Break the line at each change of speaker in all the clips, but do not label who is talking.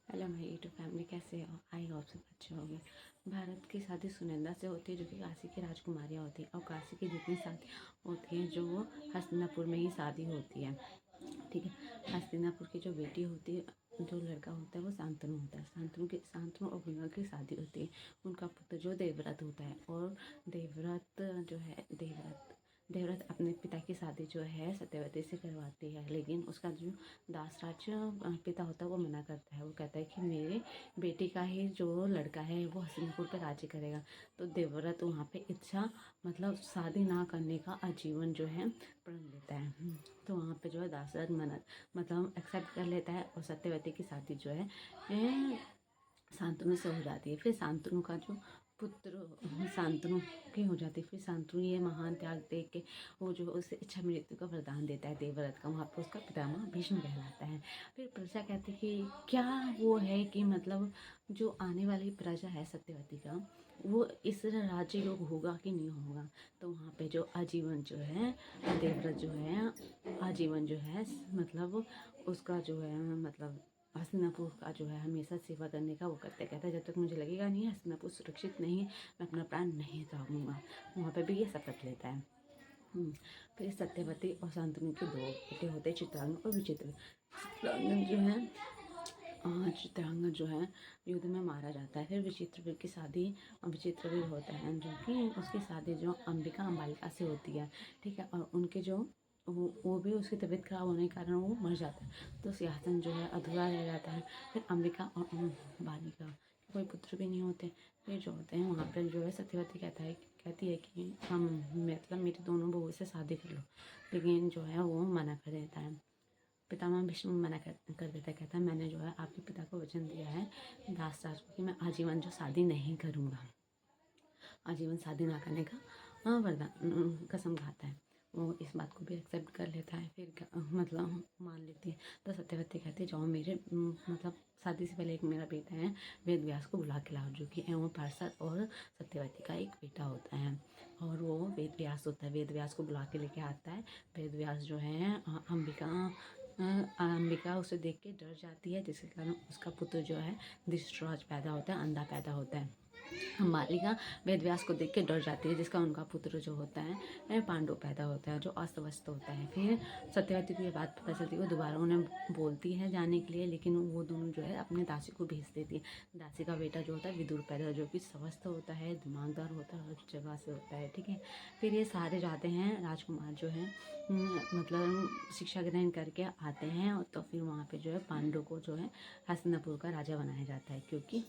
Hello my YouTube family, कैसे हो? I hope सब अच्छे होंगे। भारत की शादी सुनंदा से होती है, जो कि काशी की राजकुमारियाँ होती हैं। और काशी की जितनी शादी होती हैं, जो वो हस्तिनापुर में ही शादी होती है। ठीक है। हस्तिनापुर की जो बेटी होती है, जो लड़का होता है वो शांतनु होता है। शांतनु और गंगा की शादी होती है। उनका पुत्र जो देवव्रत होता है, और देवव्रत जो है देवव्रत अपने पिता की शादी जो है सत्यवती से करवाती है, लेकिन उसका जो दासराज पिता होता है वो मना करता है। वो कहता है कि मेरे बेटी का ही जो लड़का है वो हस्तिनापुर पर राज्य करेगा। तो देवव्रत वहाँ पे इच्छा मतलब शादी ना करने का आजीवन जो है प्रण लेता है। तो वहाँ पे जो है दासराज मना मतलब एक्सेप्ट कर लेता है, और सत्यवती की शादी जो है शांतनु से हो जाती है। फिर शांतनु का जो पुत्र शांतनु की हो जाती है। फिर शांतनु ये महान त्याग देख के वो जो उसे इच्छा मृत्यु का वरदान देता है देवव्रत का। वहाँ पर उसका पितामह भीष्म कहलाता है। फिर प्रजा कहती है कि क्या वो है कि मतलब जो आने वाली प्रजा है सत्यवती का, वो इस राज्य योग होगा कि नहीं होगा। तो वहाँ पे जो आजीवन जो है देवव्रत जो है आजीवन जो है मतलब उसका जो है मतलब हस्तिनापुर का जो है हमेशा सेवा करने का वो करते कहता है, जब तक मुझे लगेगा नहीं हस्तिनापुर सुरक्षित नहीं है, मैं अपना प्राण नहीं त्यागूंगा। वहाँ पे भी ये शपथ लेता है। फिर सत्यवती और शांतनु के दो बेटे होते हैं, चित्रांगन और विचित्र। चित्रांगन जो है चित्रांगन जो है युद्ध में मारा जाता है। फिर विचित्रवीर की शादी विचित्रवीर होता है, जो कि उसकी शादी जो अंबालिका से होती है। ठीक है। और उनके जो वो भी उसकी तबीयत खराब होने के कारण वो मर जाता है। तो सिंहासन जो है अधूरा रह जाता है। फिर अंबिका और बालिका के कोई पुत्र भी नहीं होते। फिर जो होते हैं वहाँ पर जो है सत्यवती कहती है कि हम मतलब मेरी दोनों बहू से शादी कर लो, लेकिन जो है वो मना कर देता है। पितामह भीष्म मना कर देता है, कहता है मैंने जो है आपके पिता को वचन दिया है दासराज को कि मैं आजीवन जो शादी नहीं करूँगा। आजीवन शादी ना करने का वरदान कसम खाता है। वो इस बात को भी एक्सेप्ट कर लेता है। फिर मतलब मान लेती है। तो सत्यवती कहती है जाओ मेरे मतलब शादी से पहले एक मेरा बेटा है, वेद व्यास को बुला के लाओ, जो कि एवं पार्षद और सत्यवती का एक बेटा होता है। और वो वेद व्यास होता है। वेद व्यास को बुला के लेके आता है। वेद व्यास जो है अंबिका उसे देख के डर जाती है, जिसके कारण उसका पुत्र जो है धृतराष्ट्र पैदा होता है, अंधा पैदा होता है। बालिका वेद व्यास को देख के डर जाती है, जिसका उनका पुत्र जो होता है पांडु पैदा होता है, जो अस्त व्यस्त होता है। फिर सत्यवती को ये बात पता चलती है, वो दोबारा उन्हें बोलती है जाने के लिए, लेकिन वो दोनों जो है अपने दासी को भेज देती है। दासी का बेटा जो होता है विदुर पैदा होता है, जो कि स्वस्थ होता है, दिमागदार होता है, हर जगह से होता है। ठीक है। फिर ये सारे जाते हैं, राजकुमार जो है मतलब शिक्षा ग्रहण करके आते हैं। और तो फिर वहाँ पे जो है पांडु को जो है हस्तिनापुर का राजा बनाया जाता है, क्योंकि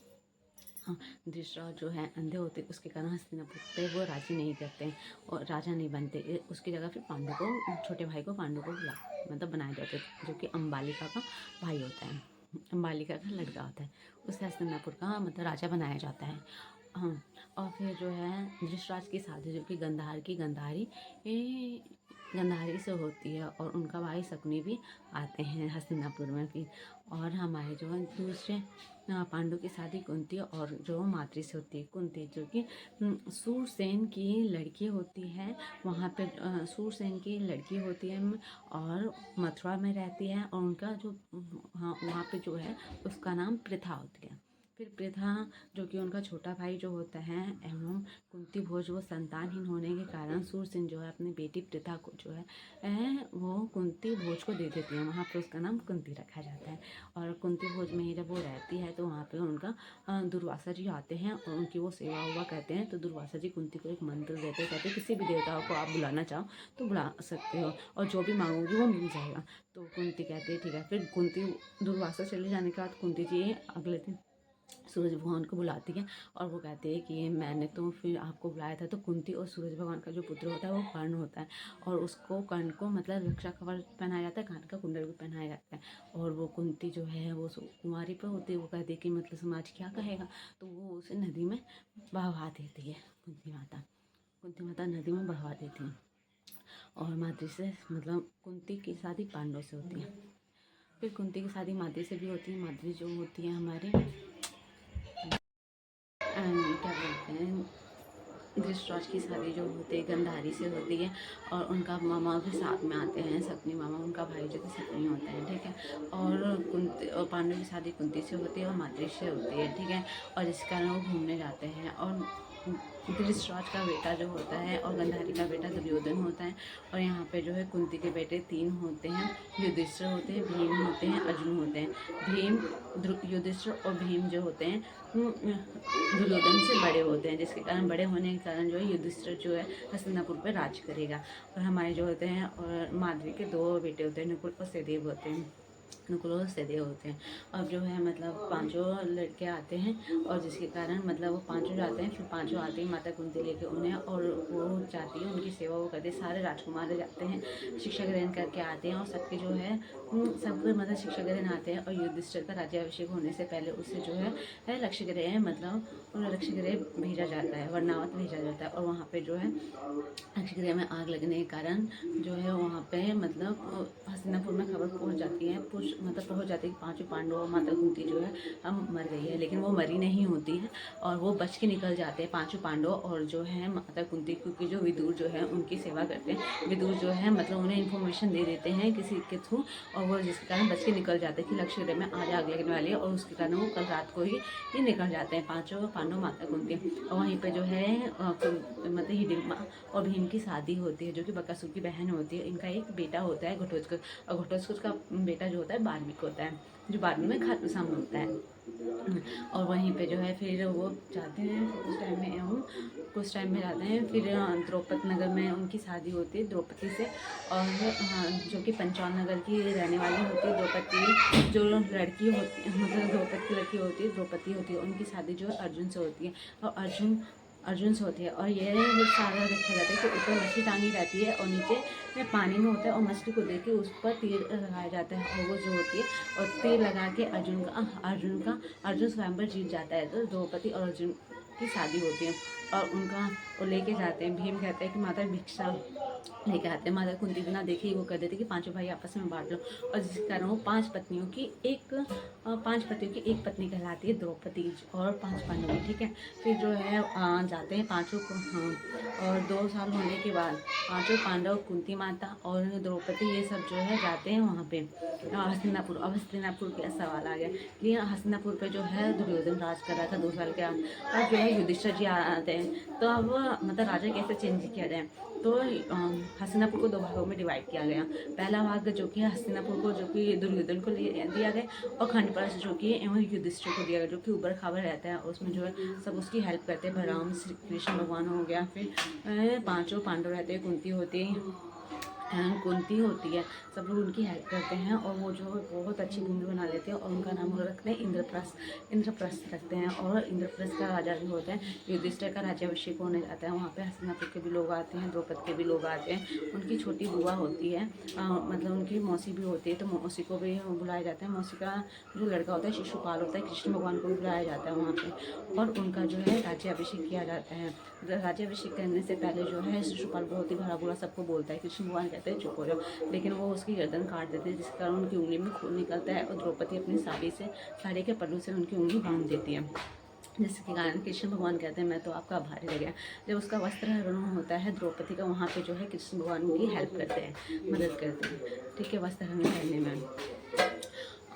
धृतराष्ट्र जो है अंधे होते, उसके कारण हस्तिनापुर पे वो राजी नहीं करते हैं और राजा नहीं बनते। उसकी जगह फिर पांडु को छोटे भाई को पांडु को मतलब बनाया जाता है, जो कि अंबालिका का भाई होता है, अंबालिका का लड़का होता है। उसे हस्तिनापुर का मतलब राजा बनाया जाता है। हाँ। और फिर जो है धृतराष्ट्र की शादी जो कि गंधारी से होती है, और उनका भाई शकुनी भी आते हैं हस्तिनापुर में। फिर और हमारे जो है दूसरे पांडु की शादी कुंती और जो माद्री से होती है। कुंती जो कि सूरसेन की लड़की होती है। वहाँ पे सूरसेन की लड़की होती है और मथुरा में रहती है, और उनका जो हाँ वहाँ पे जो है उसका नाम प्रथा होती है। फिर प्रथा जो कि उनका छोटा भाई जो होता है एवं कुंती भोज, वो संतानहीन होने के कारण सूरसेन जो है अपनी बेटी प्रथा को जो है वो कुंती भोज को दे देती है। वहाँ पर उसका नाम कुंती रखा जाता है। और कुंती भोज में ही जब वो रहती है तो वहाँ पे उनका दुर्वासा जी आते हैं और उनकी वो सेवा हुआ करते हैं। तो दुर्वासा जी कुंती को एक मंत्र देते हैं, कहते हैं किसी भी देवता को आप बुलाना चाहो तो बुला सकते हो, और जो भी मांगोगी वो मिल जाएगा। तो कुंती कहती है ठीक है। फिर कुंती दुर्वासा चले जाने के बाद कुंती जी अगले दिन सूरज भगवान को बुलाती है, और वो कहते हैं कि मैंने तो फिर आपको बुलाया था। तो कुंती और सूरज भगवान का जो पुत्र होता है वो कर्ण होता है, और उसको कर्ण को मतलब रक्षा कवच पहनाया जाता है, कान का कुंडल भी पहनाया जाता है। और वो कुंती जो है वो कुंवारी पर होती है। वो कहती है कि मतलब समाज क्या कहेगा, तो वो उसे नदी में बहवा देती है। कुंती माता नदी में बहवा देती है। और माद्री से मतलब कुंती की शादी पांडव से होती है। फिर कुंती की शादी माद्री से भी होती है। माद्री जो होती है हमारे क्या बोलते हैं धृतराज की शादी जो होती है गांधारी से होती है और उनका मामा भी साथ में आते हैं, शकुनी मामा, उनका भाई जो कि शकुनी होता है, ठीक है। और कुंती और पांडु की शादी कुंती से होती है और माद्री से होती है, ठीक है। और इस कारण वो घूमने जाते हैं। और धृतराज का बेटा जो होता है और गांधारी का बेटा दुर्योधन होता है। और यहाँ पे जो है कुंती के बेटे 3 होते हैं, युधिष्ठिर होते हैं, भीम होते हैं, अर्जुन होते हैं। युधिष्ठिर और भीम जो होते हैं दुर्योधन से बड़े होते हैं, जिसके कारण बड़े होने के कारण जो है युधिष्ठिर जो है हस्तिनापुर पर राज करेगा। और हमारे जो होते हैं और माद्री के 2 बेटे होते हैं, नकुल और सहदेव होते हैं, नकुल और सहदेव होते हैं। अब जो है मतलब 5 लड़के आते हैं और जिसके कारण मतलब वो 5 जाते हैं, फिर 5 आते हैं माता कुंती लेके उन्हें, और वो जाती है उनकी सेवा वो करते हैं। सारे राजकुमार जाते हैं, शिक्षा ग्रहण करके आते हैं और सबके जो है सबके मतलब शिक्षा ग्रहण आते हैं। और युधिष्ठिर का राज्याभिषेक होने से पहले उससे जो है लक्ष्य ग्रह मतलब लक्ष्य ग्रह भेजा जाता है, वर्णावत भेजा जाता है। और वहाँ पे जो है लक्ष्य ग्रह में आग लगने के कारण जो है वहाँ पे मतलब हस्तिनापुर में खबर पहुँच जाती है, पहुँच जाती है कि 5 पांडव और माता कुंती जो है हम मर गई है। लेकिन वो मरी नहीं होती है और वो बच के निकल जाते हैं 5 पांडव और जो है माता कुंती, क्योंकि जो विदुर जो है उनकी सेवा करते हैं। विदुर जो है मतलब उन्हें इन्फॉर्मेशन दे देते हैं किसी के थ्रू, और वो जिसके कारण बच के निकल जाते हैं कि लक्ष्य ग्रह में आज आग लगने वाली है। और उसके कारण वो कल रात को ही निकल जाते हैं 5 पांडव माता कुंती। और वहीं पर जो है मतलब हिडिम्बा और भीम की शादी होती है, जो कि बकासुर की बहन होती है। इनका एक बेटा होता है घटोत्कच, और घटोत्कच का बेटा जो होता है बाल्मीकि होता है, जो बाद में खाटूश्याम होता है। और वहीं पे जो है फिर वो जाते हैं, कुछ टाइम में जाते हैं। फिर द्रौपद नगर में उनकी शादी होती है द्रौपदी से, और जो कि पंचाल नगर की रहने वाली होती है द्रौपदी। जो लड़की होती है मतलब द्रौपद की लड़की होती है द्रौपदी होती है, उनकी शादी जो है अर्जुन से होती है, और अर्जुन से होती है। और ये सारा देखा जाता है कि ऊपर मछली टांगी रहती है और नीचे पानी में होता है, और मछली को देख के उस पर तीर लगाया जाता है, और वो जो होती है और तीर लगा के अर्जुन स्वयंवर जीत जाता है। तो द्रौपदी और अर्जुन की शादी होती है और उनका वो लेके जाते हैं। भीम कहते हैं कि माता भिक्षा लेके आते हैं। माता कुंती बिना देखे ही वो कर देते कि 5 भाई आपस में बांट लो, और जिसके कारण वो 5 पत्नियों की एक पत्नी कहलाती है द्रौपदी, और 5 पांडव की, ठीक है। फिर जो है जाते हैं 5 को, हाँ। और 2 साल होने के बाद 5 पांडव, कुंती माता और द्रौपदी ये सब जो है जाते हैं वहाँ पे हस्तिनापुर। अब हस्तिनापुर का सवाल आ गया कि हस्तिनापुर पे जो है दुर्योधन राज कर रहा था 2 साल के। अब जो है युधिष्ठिर जी आते हैं, तो अब मतलब राजा कैसे चेंज किया जाए। तो हस्तिनापुर को 2 भागों में डिवाइड किया गया। पहला भाग जो कि हस्तिनापुर को जो कि दुर्योधन को दिया गया, और खंडपरश जो कि युधिष्ठिर को दिया गया, जो कि ऊबर खाबर रहता है। उसमें जो है सब उसकी हेल्प करते हैं। बलराम श्री कृष्ण भगवान हो गया, फिर 5 पांडव रहते हैं, कुंती होती है, सब लोग उनकी हेल्प करते हैं। और वो जो बहुत अच्छी भूमि बना लेते हैं, और उनका नाम वो रखते हैं इंद्रप्रस्थ रखते हैं। और इंद्रप्रस्थ का राजा भी होता है। युधिष्ठिर का राज्याभिषेक होने जाता है, वहाँ पे हस्तिनापुर के भी लोग आते हैं, द्रौपद के भी लोग आते हैं। उनकी छोटी बुआ होती है, मतलब उनकी मौसी भी होती है, तो मौसी को भी बुलाया जाता है। मौसी का जो लड़का होता है शिशुपाल होता है, कृष्ण भगवान को भी बुलाया जाता है वहाँ पे, और उनका जो है राज्याभिषेक किया जाता है। राज्याभिषेक करने से पहले जो है शिशुपाल बहुत ही भला बुरा सबको बोलता है। कृष्ण भगवान कहते हैं चुप हो जाओ, लेकिन वो उसकी गर्दन काट देते हैं, जिस कारण उनकी उंगली में खून निकलता है। और द्रौपदी अपनी साड़ी के पल्लू से उनकी उंगली बांध देती है, जिसके कारण कृष्ण भगवान कहते हैं मैं तो आपका आभारी रह गया। जब उसका वस्त्र हरण होता है द्रौपदी का, वहाँ पे जो है कृष्ण भगवान उनकी हेल्प करते हैं, मदद करते हैं, ठीक है, वस्त्र हरण करने में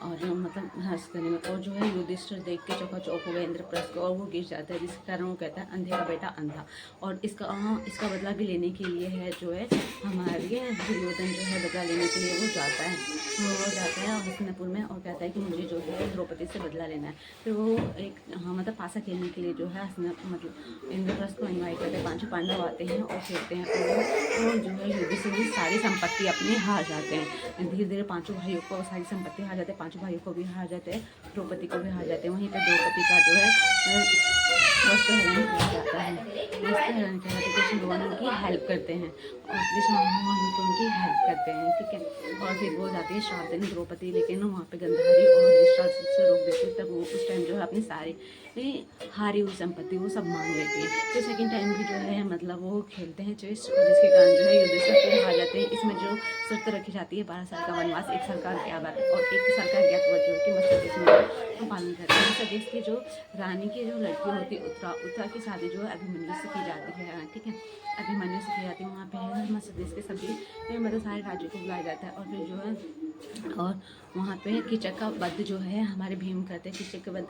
और मतलब हंस करने में। और जो है युधिष्ठिर देख के चौक हो गया इंद्रप्रस्थ को, और वो गिर जाता है, जिसके कारण वो कहता है अंधे का बेटा अंधा। और इसका बदला भी लेने के लिए है जो है हमारे दुर्योधन जो है बदला लेने के लिए वो जाता है हस्तिनापुर में, और कहता है कि मुझे जो है द्रौपदी से बदला लेना है। फिर वो एक मतलब पासा खेलने के लिए जो है मतलब इंद्रप्रस्थ को इन्वाइट करते हैं। 5 पांडव आते हैं और खेलते हैं, और वो जो है युधिष्ठिर की सारी संपत्ति अपनी हार जाते हैं। धीरे धीरे 5 भाइयों को सारी संपत्ति हार जाते हैं, 5 भाइयों को भी हार जाते हैं, द्रौपदी को भी हार जाते हैं। वहीं पर द्रौपदी का जो है वस्त्र हरण किया जाता है। कृष्ण भगवान उनकी हेल्प करते हैं, और कृष्ण भगवान उनकी हेल्प करते हैं, ठीक है। और फिर वो जाती है श्राप देने द्रौपदी, लेकिन वहाँ पे गांधारी और धृतराज से रोक देते हैं। तब वो उस टाइम जो है अपनी सारी हारी हुई संपत्ति वो सब मांग लेती है। फिर सेकेंड टाइम भी जो है मतलब वो खेलते हैं चेस, और जिसके कारण जो है युधिष्ठिर फिर हार जाते हैं। इसमें जो शर्त रखी जाती है 12 साल का वनवास, 1 साल का ज्ञातवास और 1 साल का ज्ञातवास जो कि मस्तिष्क में को पालन करते हैं। सदेश की जो रानी की जो लड़की होती है उत्तरा की शादी जो है अभिमन्यु से की जाती है, ठीक है, अभिमन्यु से की जाती है। वहाँ पे सदेश के सभी मतलब सारे राज्यों को बुलाया जाता है और फिर जो है और वहाँ पे कीचक का वध जो है हमारे भीम करते हैं। कीचक का वध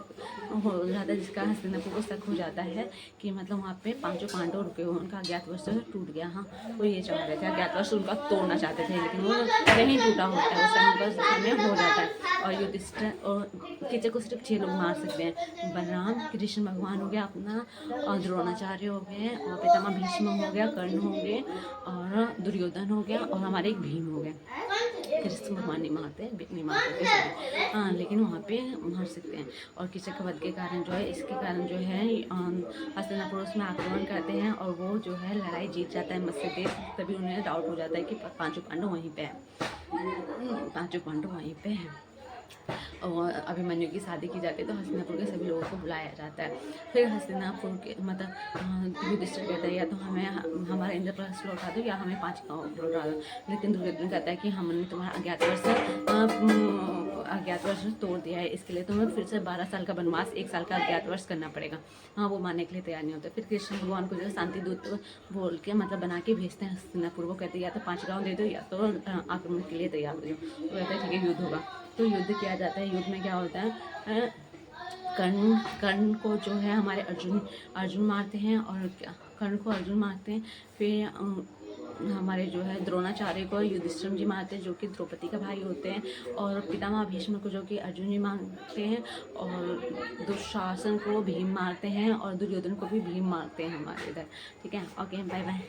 हो जाता है जिसका हस्तिनापुर को शक हो जाता है कि मतलब वहाँ पे 5 पांडव रुके हुए, उनका अज्ञातवास टूट गया। हाँ, वो ये चाह रहे थे, अज्ञातवास उनका तोड़ना चाहते थे लेकिन वो नहीं टूटा होता है, उस टाइम उनका समय हो जाता है। और युधिष्ठिर और कीचक को सिर्फ 6 लोग मार सकते हैं। बलराम, कृष्ण भगवान हो गया अपना, और द्रोणाचार्य हो गए, और पितामह भीष्म हो गया, कर्ण हो गए, और दुर्योधन हो गया, और हमारे एक भीम हो गए। कृष्ण भगवान नहीं मारते थे सभी, हाँ, लेकिन वहाँ पे मार सकते हैं। और कीचक का वध के कारण जो है, इसके कारण जो है हस्तिनापुर उसमें आक्रमण करते हैं और वो जो है लड़ाई जीत जाता है मत्स्यदेव। तभी उन्हें डाउट हो जाता है कि 5 पांडव वहीं पे हैं, 5 पांडव वहीं पे हैं। और अभिमन्यु की शादी की जाती है तो हस्तिनापुर के सभी लोगों को बुलाया जाता है। फिर हस्तिनापुर के मतलब युधिष्ठिर कहता है या तो हमें हमारा इंद्रप्रस्थ लौटा दो या हमें 5 गाँव लौटा दो। लेकिन दुर्योधन कहता है कि हमने तुम्हारा अज्ञातवर्ष तोड़ दिया है, इसके लिए तुम्हें फिर से 12 साल का वनवास, 1 साल का अज्ञातवर्ष करना पड़ेगा। हाँ, वो मानने के लिए तैयार नहीं होता। फिर कृष्ण भगवान को जो शांति दूत बोल के मतलब बना के भेजते हैं हस्तिनापुर को, कहते हैं या तो 5 गाँव दे दो या तो आक्रमण के लिए तैयार हो जाओ। तो कहते हैं ठीक है, युद्ध होगा। तो युद्ध किया जाता है। युद्ध में क्या होता है, कर्ण को जो है हमारे अर्जुन मारते हैं, और कर्ण को अर्जुन मारते हैं। फिर हमारे जो है द्रोणाचार्य को युधिष्ठिर जी मारते हैं जो कि द्रौपदी का भाई होते हैं, और पितामह भीष्म को जो कि अर्जुन जी मारते हैं, और दुशासन को भीम मारते हैं, और दुर्योधन को भी भीम मारते हैं हमारे इधर, ठीक है। Okay, bye bye.